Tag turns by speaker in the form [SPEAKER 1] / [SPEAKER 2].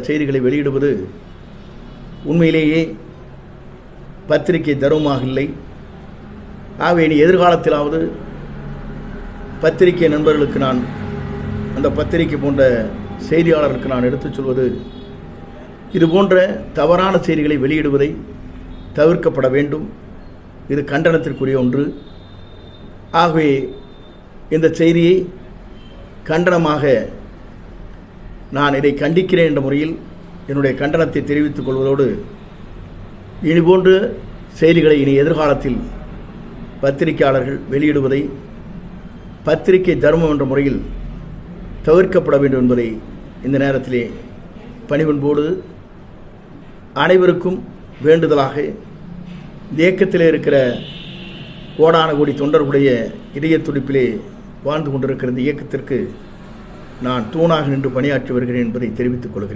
[SPEAKER 1] செய்திகளை வெளியிடுவது உண்மையிலேயே பத்திரிகை தர்மமாக இல்லை. ஆகவே இனி எதிர்காலத்திலாவது பத்திரிகை நண்பர்களுக்கு நான், அந்த பத்திரிகை போன்ற செய்தியாளருக்கு நான் எடுத்துச் சொல்வது, இது போன்ற தவறான செய்திகளை வெளியிடுவதை தவிர்க்கப்பட வேண்டும். இது கண்டனத்திற்குரிய ஒன்று. ஆகவே இந்த செய்தியை கண்டனமாக நான் இதை கண்டிக்கிறேன் என்ற முறையில் என்னுடைய கண்டனத்தை தெரிவித்துக் கொள்வதோடு, இனிபோன்ற செய்திகளை இனி எதிர்காலத்தில் பத்திரிகையாளர்கள் வெளியிடுவதை பத்திரிகை தர்மம் என்ற முறையில் தவிர்க்கப்பட வேண்டும் என்பதை இந்த நேரத்திலே பணிவன்போடு அனைவருக்கும் வேண்டுதலாக, இயக்கத்திலே இருக்கிற கோடான கோடி தொண்டர்களுடைய இதய துடிப்பிலே வாழ்ந்து கொண்டிருக்கிற இந்த இயக்கத்திற்கு நான் தூணாக நின்று பணியாற்றி வருகிறேன் என்பதை தெரிவித்துக் கொள்கிறேன்.